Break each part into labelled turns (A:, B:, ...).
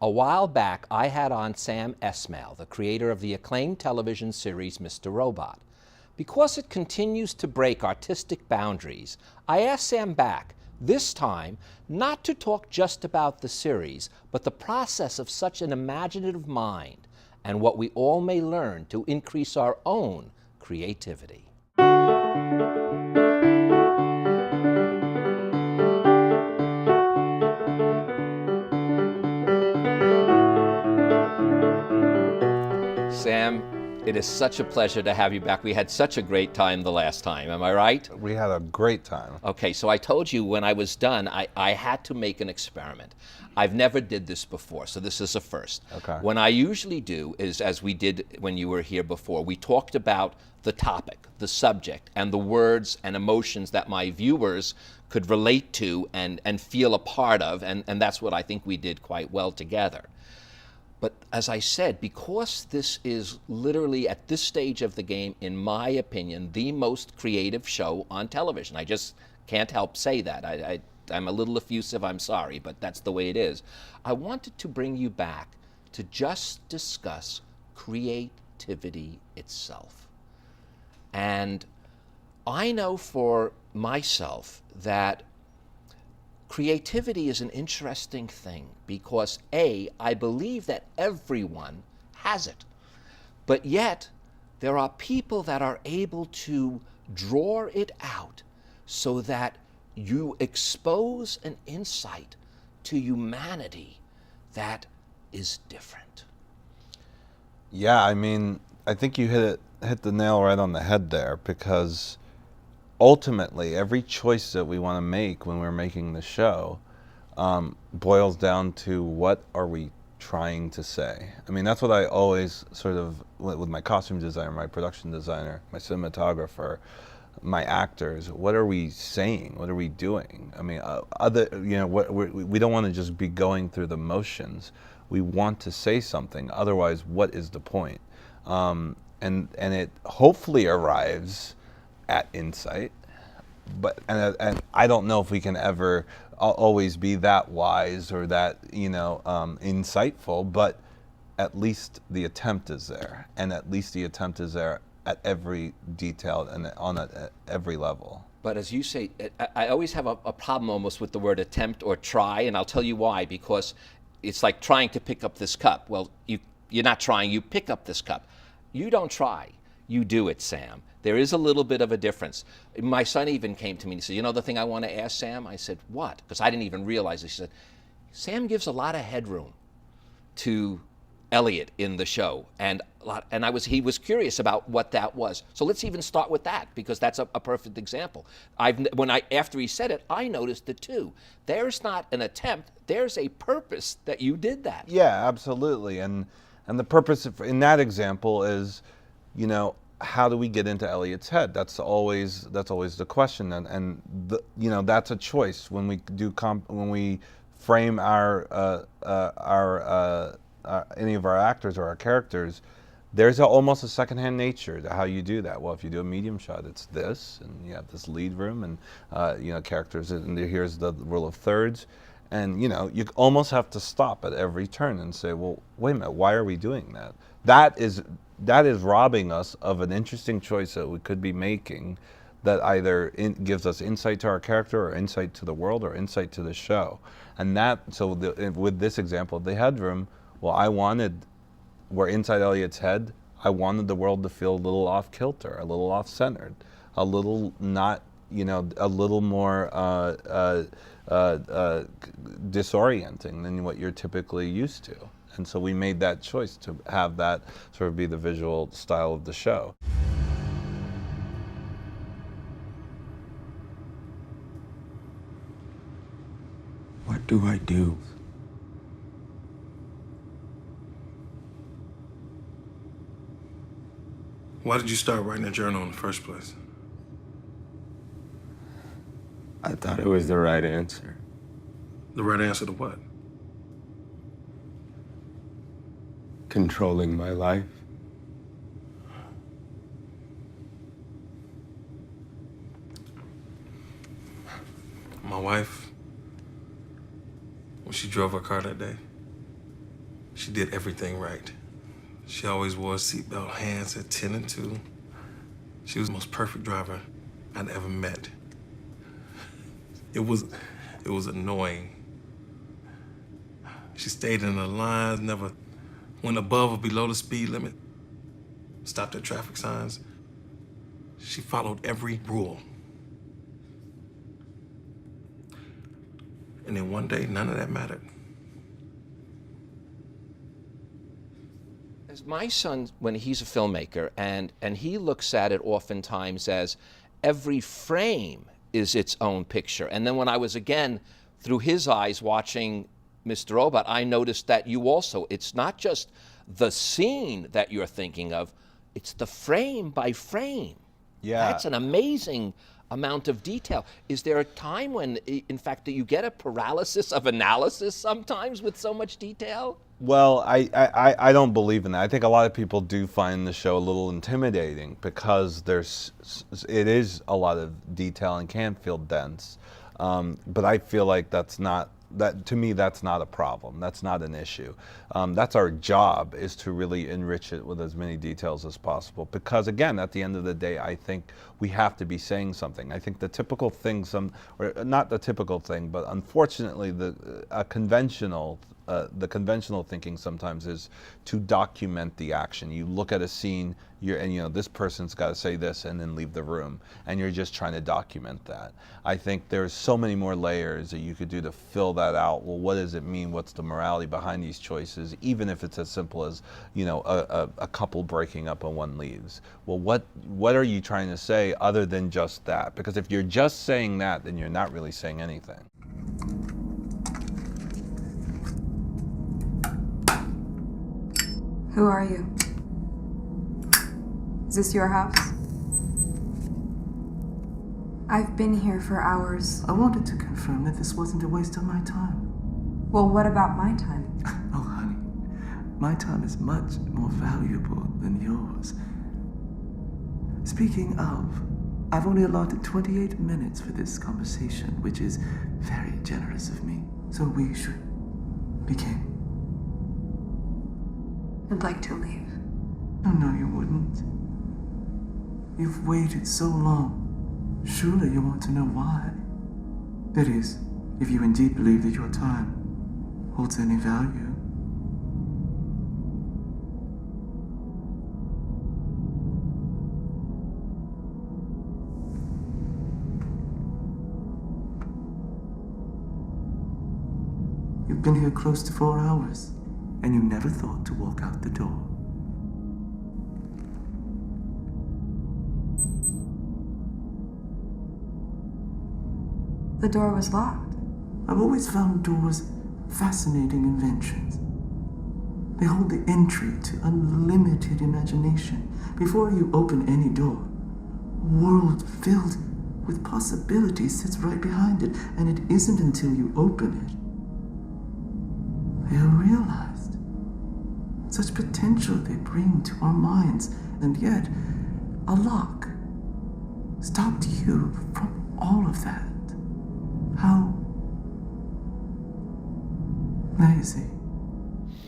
A: A while back, I had on Sam Esmail, the creator of the acclaimed television series Mr. Robot. Because it continues to break artistic boundaries, I asked Sam back, this time, not to talk just about the series, but the process of such an imaginative mind and what we all may learn to increase our own creativity. Sam, it is such a pleasure to have you back. We had such a great time the last time, am I right?
B: We had a great time.
A: Okay, so I told you when I was done, I had to make an experiment. I've never did this before, so this is a first.
B: Okay.
A: What I usually do is, as we did when you were here before, we talked about the topic, the subject, and the words and emotions that my viewers could relate to and feel a part of, and that's what I think we did quite well together. But as I said, because this is literally at this stage of the game, in my opinion, the most creative show on television. I just can't help say that. I'm a little effusive, I'm sorry, but that's the way it is. I wanted to bring you back to just discuss creativity itself. And I know for myself that creativity is an interesting thing because A, I believe that everyone has it, but yet there are people that are able to draw it out so that you expose an insight to humanity that is different.
B: Yeah, I mean, I think you hit the nail right on the head there, because ultimately, every choice that we want to make when we're making the show boils down to what are we trying to say. I mean, that's what I always sort of, with my costume designer, my production designer, my cinematographer, my actors, what are we saying? What are we doing? I mean, we don't want to just be going through the motions. We want to say something. Otherwise, what is the point? And it hopefully arrives at insight, but and I don't know if we can ever always be that wise or that insightful, but at least the attempt is there, and at least the attempt is there at every detail and at every level.
A: But as you say, I always have a problem almost with the word attempt or try, and I'll tell you why, because it's like trying to pick up this cup. Well, you're not trying, you pick up this cup. You don't try, you do it, Sam. There is a little bit of a difference. My son even came to me and he said, you know the thing I want to ask Sam? I said, what? Because I didn't even realize it. He said, Sam gives a lot of headroom to Elliot in the show. And he was curious about what that was. So let's even start with that, because that's a perfect example. After he said it, I noticed it too. There's not an attempt, there's a purpose that you did that.
B: Yeah, absolutely. And the purpose in that example is, how do we get into Elliot's head? That's always the question, and that's a choice when we do when we frame our any of our actors or our characters. There's almost a secondhand nature to how you do that. Well, if you do a medium shot, it's this, and you have this lead room, and characters, and here's the rule of thirds, and you almost have to stop at every turn and say, well, wait a minute, why are we doing that? That is robbing us of an interesting choice that we could be making that either gives us insight to our character or insight to the world or insight to the show. And with this example of the headroom, well, we're inside Elliot's head, I wanted the world to feel a little off kilter, a little off centered, a little not, a little more disorienting than what you're typically used to. And so we made that choice to have that sort of be the visual style of the show.
C: What do I do?
D: Why did you start writing a journal in the first place?
C: I thought it was the right answer.
D: The right answer to what?
C: Controlling my life.
D: My wife, when she drove her car that day, She did everything right. She always wore seatbelt, hands at 10 and 2. She was the most perfect driver I'd ever met. It was annoying. She stayed in the lines, never went above or below the speed limit, stopped at traffic signs. She followed every rule. And then one day, none of that mattered.
A: As my son, when he's a filmmaker, and he looks at it oftentimes as every frame is its own picture. And then when I was again through his eyes watching Mr. Robot, I noticed that you also, it's not just the scene that you're thinking of, it's the frame by frame.
B: Yeah.
A: That's an amazing amount of detail. Is there a time when, in fact, do you get a paralysis of analysis sometimes with so much detail?
B: Well, I don't believe in that. I think a lot of people do find the show a little intimidating because it is a lot of detail and can feel dense. But I feel like to me, that's not a problem. That's not an issue. That's our job, is to really enrich it with as many details as possible. Because again, at the end of the day, I think we have to be saying something. I think the typical thing, or not the typical thing, but unfortunately, the conventional thinking sometimes is to document the action. You look at a scene, and this person's got to say this and then leave the room, and you're just trying to document that. I think there's so many more layers that you could do to fill that out. Well, what does it mean? What's the morality behind these choices? Even if it's as simple as a couple breaking up and one leaves. Well, what are you trying to say other than just that? Because if you're just saying that, then you're not really saying anything.
E: Who are you? Is this your house? I've been here for hours.
F: I wanted to confirm that this wasn't a waste of my time.
E: Well, what about my time?
F: Oh, honey, my time is much more valuable than yours. Speaking of, I've only allotted 28 minutes for this conversation, which is very generous of me. So we should begin.
E: I'd like to leave.
F: Oh, no, you wouldn't. You've waited so long. Surely you want to know why. That is, if you indeed believe that your time holds any value. You've been here close to 4 hours, and you never thought to walk out the door.
E: The door was locked.
F: I've always found doors fascinating inventions. They hold the entry to unlimited imagination. Before you open any door, a world filled with possibilities sits right behind it, and it isn't until you open it they are realized. Such potential they bring to our minds, and yet a lock stopped you from all of that. How lazy.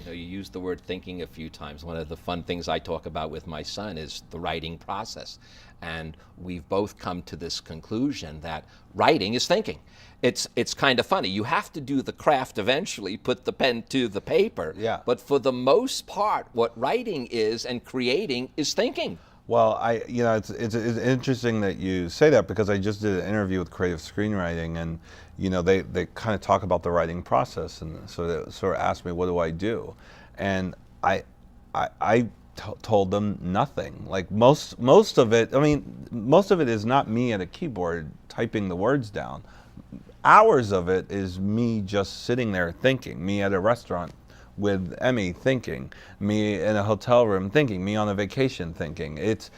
A: You used the word thinking a few times. One of the fun things I talk about with my son is the writing process. And we've both come to this conclusion that writing is thinking. It's kind of funny. You have to do the craft eventually, put the pen to the paper.
B: Yeah.
A: But for the most part, what writing is and creating is thinking.
B: Well, it's interesting that you say that, because I just did an interview with Creative Screenwriting, and they kind of talk about the writing process, and so they sort of asked me, what do I do? And I told them nothing. Like most of it is not me at a keyboard typing the words down. Hours of it is me just sitting there thinking, me at a restaurant with Emmy thinking, me in a hotel room thinking, me on a vacation thinking. It's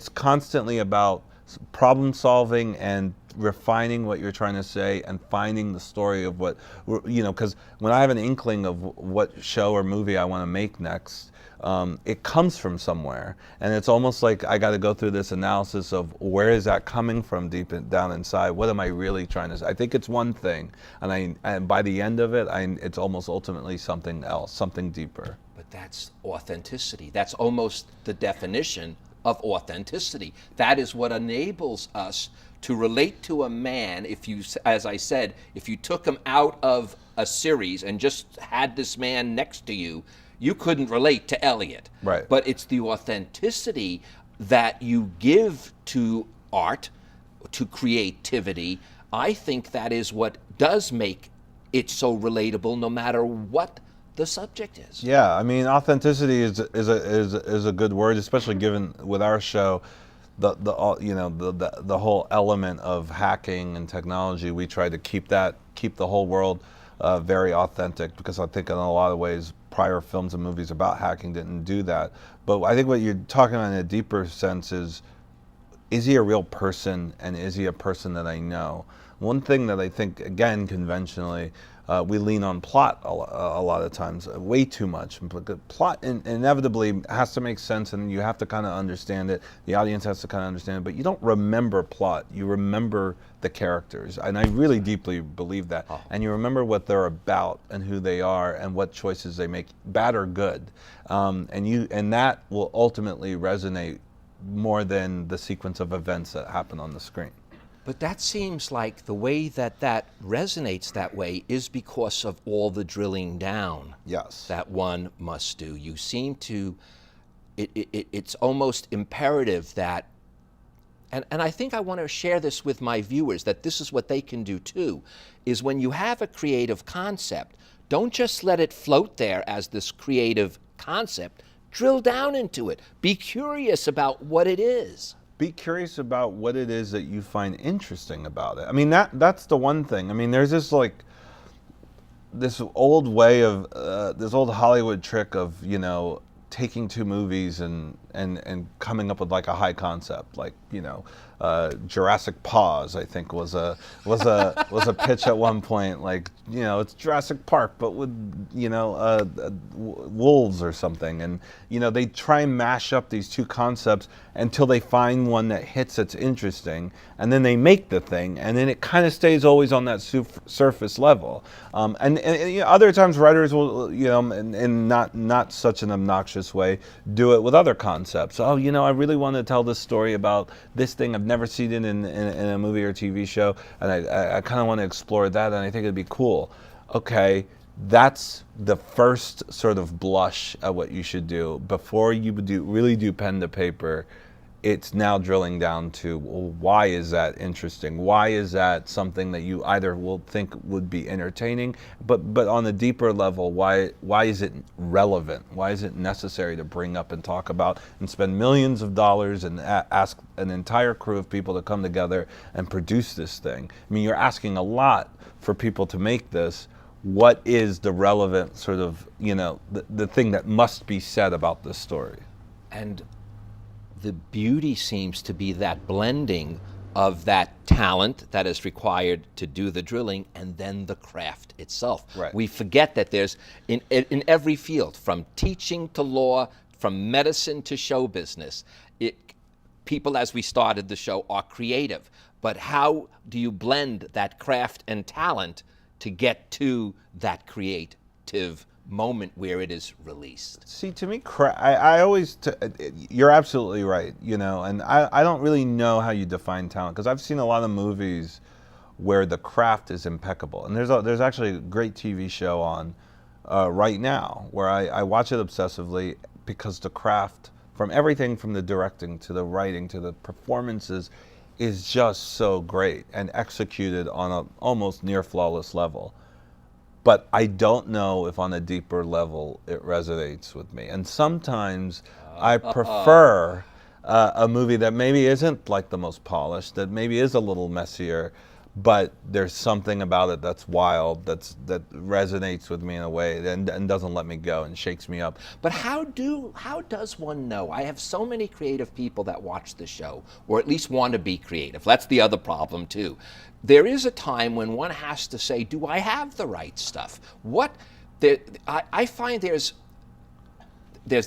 B: constantly about problem solving and refining what you're trying to say and finding the story of what, because when I have an inkling of what show or movie I want to make next, it comes from somewhere, and it's almost like I got to go through this analysis of where is that coming from down inside. What am I really trying to say? I think it's one thing, and by the end of it, it's almost ultimately something else, something deeper.
A: But that's authenticity. That's almost the definition of authenticity. That is what enables us to relate to a man. If you, as I said, if you took him out of a series and just had this man next to you, you couldn't relate to Elliot.
B: Right.
A: But it's the authenticity that you give to art, to creativity. I think that is what does make it so relatable, no matter what the subject is.
B: Yeah, I mean, authenticity is a good word, especially given with our show, the whole element of hacking and technology. We try to keep the whole world very authentic, because I think in a lot of ways prior films and movies about hacking didn't do that. But I think what you're talking about in a deeper sense is he a real person, and is he a person that I know? One thing that I think, again, conventionally, we lean on plot a lot of times, way too much. Plot inevitably has to make sense, and you have to kind of understand it. The audience has to kind of understand it, but you don't remember plot. You remember the characters, and I really deeply believe that. Oh. And you remember what they're about and who they are and what choices they make, bad or good, and that will ultimately resonate more than the sequence of events that happen on the screen.
A: But that seems like the way that resonates that way is because of all the drilling down,
B: yes,
A: that one must do. You seem to, it's almost imperative that, and I think I want to share this with my viewers, that this is what they can do too, is when you have a creative concept, don't just let it float there as this creative concept. Drill down into it. Be curious about what it is.
B: Be curious about what it is that you find interesting about it. I mean, that's the one thing. I mean, there's this old way of, this old Hollywood trick of, taking two movies and coming up with like a high concept, like, Jurassic Pause, I think was a pitch at one point, like, it's Jurassic Park but with wolves or something, and they try and mash up these two concepts until they find one that hits that's interesting, and then they make the thing, and then it kind of stays always on that surface level. And other times writers will, in not such an obnoxious way, do it with other concepts. Oh, I really want to tell this story about this thing. I've never seen it in a movie or TV show, and I kind of want to explore that, and I think it'd be cool. Okay, that's the first sort of blush at what you should do. Before you really do pen to paper, it's now drilling down to, well, why is that interesting? Why is that something that you either will think would be entertaining, but on a deeper level, why is it relevant? Why is it necessary to bring up and talk about and spend millions of dollars and ask an entire crew of people to come together and produce this thing? I mean, you're asking a lot for people to make this. What is the relevant sort of, the thing that must be said about this story?
A: And the beauty seems to be that blending of that talent that is required to do the drilling and then the craft itself.
B: Right.
A: We forget that there's, in every field, from teaching to law, from medicine to show business, people, as we started the show, are creative. But how do you blend that craft and talent to get to that creative moment where it is released?
B: See, to me, I always, you're absolutely right, and I don't really know how you define talent, because I've seen a lot of movies where the craft is impeccable. And there's actually a great TV show on right now where I watch it obsessively, because the craft, from everything from the directing to the writing to the performances, is just so great and executed on an almost near flawless level. But I don't know if on a deeper level it resonates with me. And sometimes I prefer a movie that maybe isn't like the most polished, that maybe is a little messier, but there's something about it that's wild, that resonates with me in a way and doesn't let me go and shakes me up.
A: But how does one know? I have so many creative people that watch the show, or at least want to be creative. That's the other problem too. There is a time when one has to say, do I have the right stuff? I find there's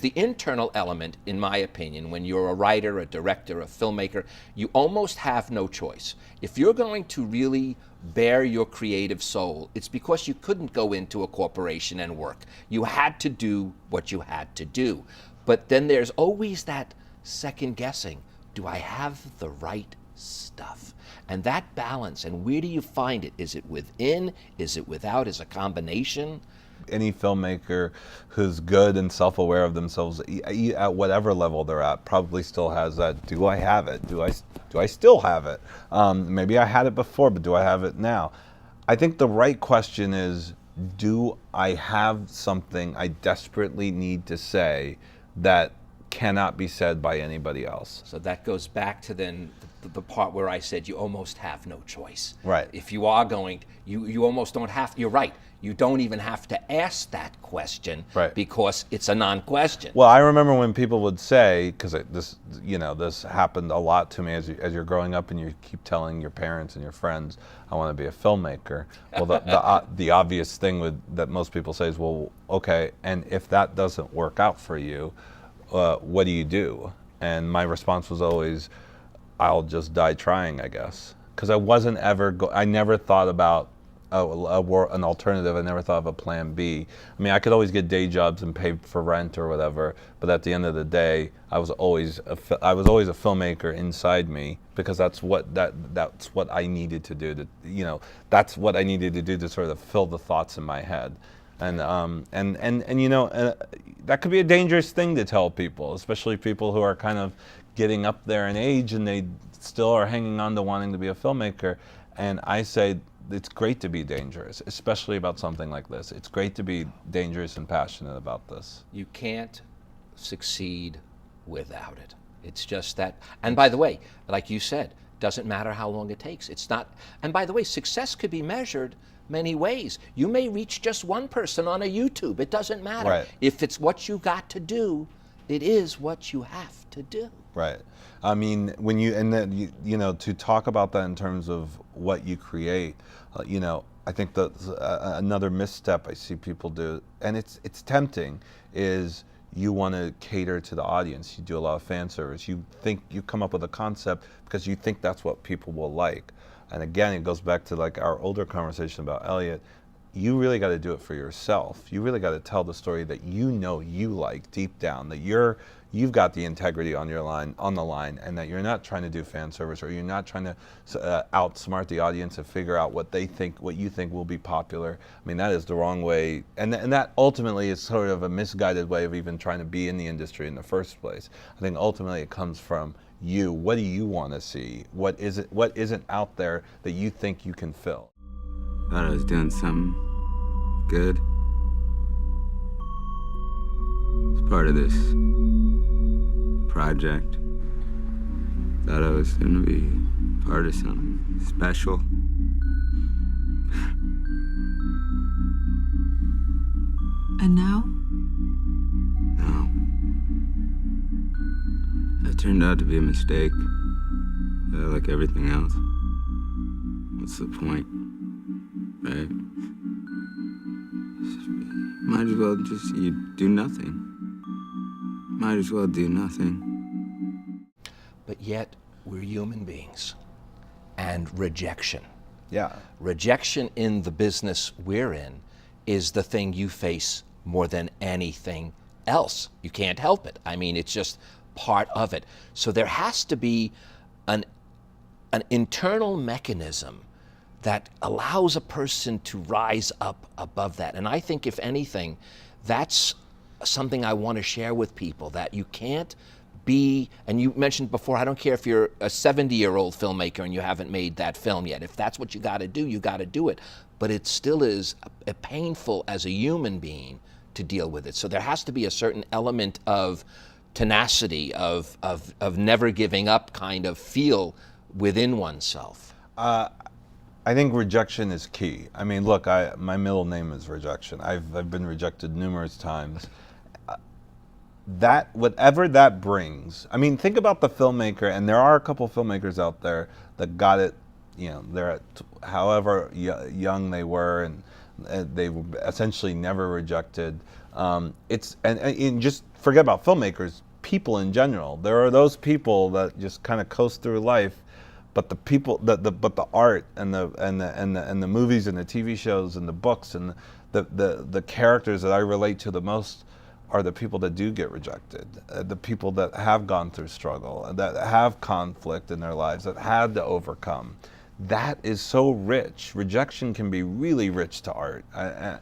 A: the internal element, in my opinion. When you're a writer, a director, a filmmaker, you almost have no choice. If you're going to really bare your creative soul, it's because you couldn't go into a corporation and work. You had to do what you had to do. But then there's always that second guessing. Do I have the right stuff? And that balance, and where do you find it? Is it within? Is it without? Is it a combination?
B: Any filmmaker who's good and self-aware of themselves at whatever level they're at probably still has that. Do I have it? Do I still have it? Maybe I had it before, but do I have it now? I think the right question is, do I have something I desperately need to say that cannot be said by anybody else?
A: So that goes back to then the part where I said you almost have no choice.
B: Right.
A: If you are going, you almost don't have, you're right. You don't even have to ask that question,
B: right,
A: because it's a non-question.
B: Well, I remember when people would say, because this happened a lot to me as you're growing up and you keep telling your parents and your friends, I want to be a filmmaker. Well, the obvious thing that most people say is, well, okay, and if that doesn't work out for you, what do you do? And my response was always, I'll just die trying, I guess. Because I wasn't ever, I never thought about an alternative. I never thought of a plan B. I mean, I could always get day jobs and pay for rent or whatever, but at the end of the day, I was always a filmmaker inside me, because that's what I needed to do that's what I needed to do to sort of fill the thoughts in my head. And that could be a dangerous thing to tell people, especially people who are kind of getting up there in age and they still are hanging on to wanting to be a filmmaker. And I say, it's great to be dangerous, especially about something like this. It's great to be dangerous and passionate about this.
A: You can't succeed without it. It's just that. And by the way, like you said, doesn't matter how long it takes. It's not. And by the way, success could be measured many ways. You may reach just one person on a YouTube. It doesn't matter.
B: Right.
A: If it's what you got to do, it is what you have to do.
B: Right. I mean, when to talk about that in terms of what you create, I think that another misstep I see people do, and it's tempting, is you want to cater to the audience. You do a lot of fan service. You think you come up with a concept because you think that's what people will like. And again, it goes back to like our older conversation about Elliot. You really got to do it for yourself. You really got to tell the story that you like deep down, that you've got the integrity on the line, and that you're not trying to do fan service, or you're not trying to outsmart the audience and figure out what you think will be popular. I mean, that is the wrong way, and that ultimately is sort of a misguided way of even trying to be in the industry in the first place. I think ultimately it comes from you. What do you want to see? What isn't out there that you think you can fill?
C: Thought I was doing something good. It's part of this project. Thought I was gonna be part of something special.
E: And now?
C: No. It turned out to be a mistake. Like everything else. What's the point? Right? Might as well just do nothing. Might as well do nothing.
A: But yet, we're human beings. And rejection.
B: Yeah.
A: Rejection in the business we're in is the thing you face more than anything else. You can't help it. I mean, it's just part of it. So there has to be an internal mechanism that allows a person to rise up above that. And I think, if anything, that's something I want to share with people, that you can't be, and you mentioned before, I don't care if you're a 70-year-old filmmaker and you haven't made that film yet. If that's what you got to do, you got to do it. But it still is painful as a human being to deal with it. So there has to be a certain element of tenacity, of never giving up kind of feel within oneself.
B: I think rejection is key. I mean, look, my middle name is Rejection. I've been rejected numerous times. That, whatever that brings, I mean, think about the filmmaker, and there are a couple filmmakers out there that got it, you know, they're at however young they were, and they were essentially never rejected. And just forget about filmmakers, people in general. There are those people that just kind of coast through life, but the people, but the art and the movies and the TV shows and the books and the characters that I relate to the most are the people that do get rejected, the people that have gone through struggle, that have conflict in their lives, that had to overcome. That is so rich. Rejection can be really rich to art. I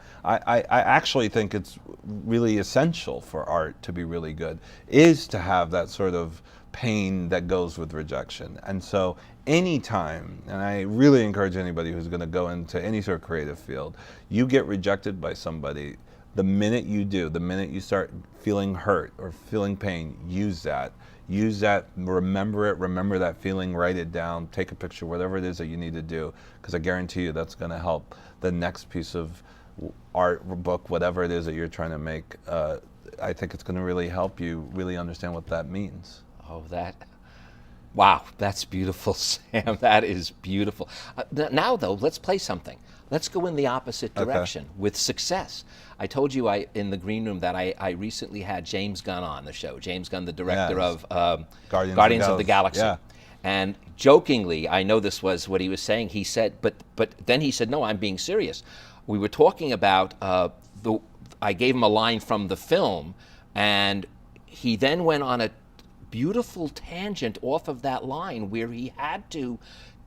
B: actually think it's really essential for art to be really good, is to have that sort of pain that goes with rejection. And so anytime, and I really encourage anybody who's going to go into any sort of creative field, you get rejected by somebody, the minute you do, the minute you start feeling hurt or feeling pain, use that. Use that, remember it, remember that feeling, write it down, take a picture, whatever it is that you need to do, because I guarantee you that's going to help the next piece of art, book, whatever it is that you're trying to make. I think it's going to really help you really understand what that means.
A: Oh, wow, that's beautiful, Sam. That is beautiful. Now, though, let's play something. Let's go in the opposite direction with success. I told you in the green room that I recently had James Gunn on the show. James Gunn, the director of Guardians of the Galaxy.
B: Yeah.
A: And jokingly, I know this was what he was saying, he said, but then he said, no, I'm being serious. We were talking about, I gave him a line from the film, and he then went on a beautiful tangent off of that line where he had to,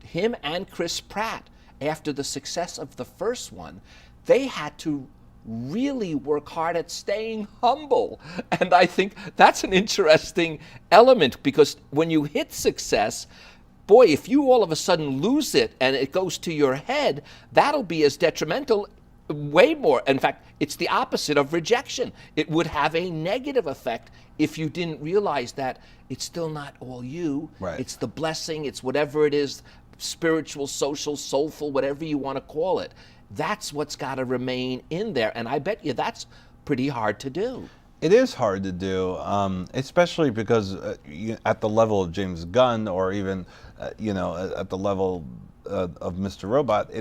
A: him and Chris Pratt, after the success of the first one, they had to really work hard at staying humble. And I think that's an interesting element, because when you hit success, boy, if you all of a sudden lose it and it goes to your head, that'll be as detrimental, way more. In fact, it's the opposite of rejection. It would have a negative effect if you didn't realize that it's still not all you.
B: Right.
A: It's the blessing, it's whatever it is, spiritual, social, soulful, whatever you want to call it. That's what's got to remain in there. And I bet you that's pretty hard to do.
B: It is hard to do, especially because at the level of James Gunn, or even at the level of Mr. Robot,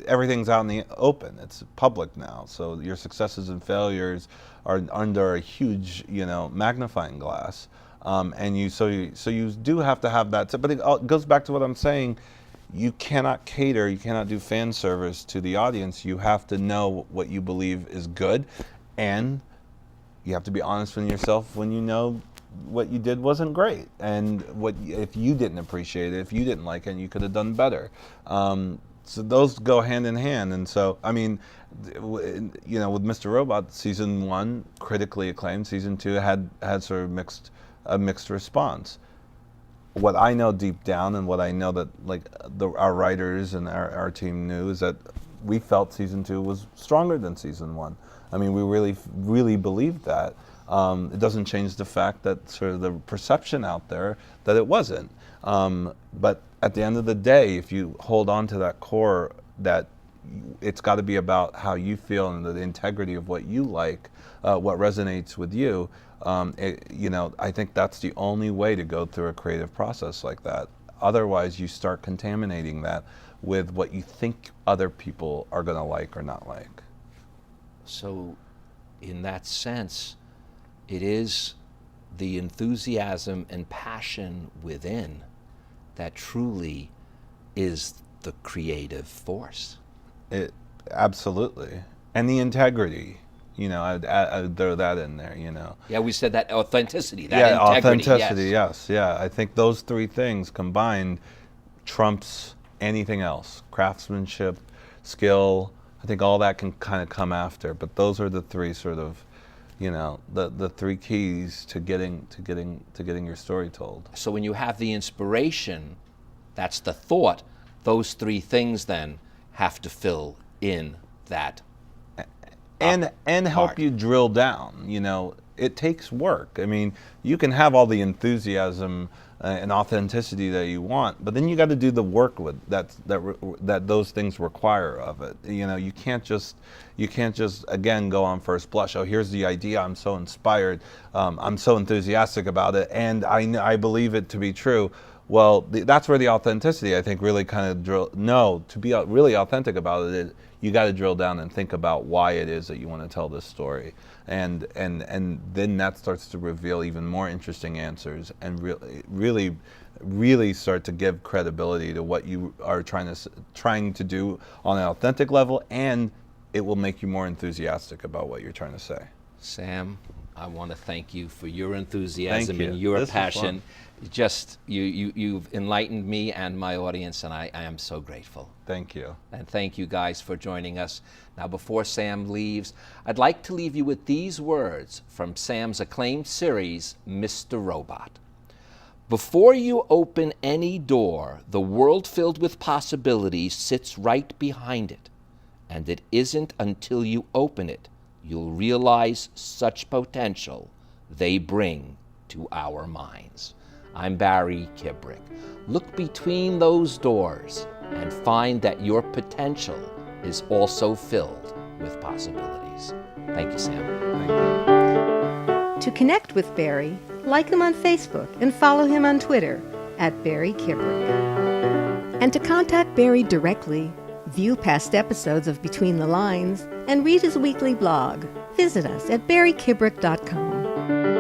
B: everything's out in the open. It's public now, so your successes and failures are under a huge magnifying glass. So you do have to have that. But it goes back to what I'm saying. You cannot cater, you cannot do fan service to the audience. You have to know what you believe is good, and you have to be honest with yourself when you know what you did wasn't great, and if you didn't appreciate it, if you didn't like it, you could have done better. So those go hand in hand. And so, I mean, with Mr. Robot, season 1 critically acclaimed, season 2 had sort of a mixed response. What I know deep down, and what I know that our writers and our team knew, is that we felt season 2 was stronger than season 1. I mean, we really believed that. It doesn't change the fact that sort of the perception out there that it wasn't. But at the end of the day, if you hold on to that core, that it's got to be about how you feel and the integrity of what you like, what resonates with you. I think that's the only way to go through a creative process like that. Otherwise, you start contaminating that with what you think other people are going to like or not like.
A: So, in that sense, it is the enthusiasm and passion within that truly is the creative force.
B: It absolutely, and the integrity. I'd throw that in there.
A: Yeah, we said that authenticity.
B: Authenticity. Yes. Yeah, I think those three things combined trumps anything else. Craftsmanship, skill. I think all that can kind of come after. But those are the three sort of, the three keys to getting your story told.
A: So when you have the inspiration, that's the thought. Those three things then have to fill in that.
B: And help you drill down. It takes work. I mean, you can have all the enthusiasm and authenticity that you want. But then you got to do the work with that those things require of it. You know, you can't just again go on first blush. Oh, here's the idea. I'm so inspired. I'm so enthusiastic about it, and I believe it to be true. Well, that's where the authenticity, I think, really kind of to be really authentic about it, you got to drill down and think about why it is that you want to tell this story, and then that starts to reveal even more interesting answers, and really start to give credibility to what you are trying to do on an authentic level, and it will make you more enthusiastic about what you're trying to say.
A: Sam, I want to thank you for your enthusiasm and
B: you.
A: your
B: This was
A: passion. Just you've enlightened me and my audience, and I am so grateful.
B: Thank you.
A: And thank you guys for joining us. Now, before Sam leaves, I'd like to leave you with these words from Sam's acclaimed series, Mr. Robot. Before you open any door, the world filled with possibilities sits right behind it. And it isn't until you open it you'll realize such potential they bring to our minds. I'm Barry Kibrick. Look between those doors and find that your potential is also filled with possibilities. Thank you, Sam.
B: Thank you.
G: To connect with Barry, like him on Facebook and follow him on Twitter @Barry Kibrick. And to contact Barry directly, view past episodes of Between the Lines, and read his weekly blog, visit us at barrykibrick.com.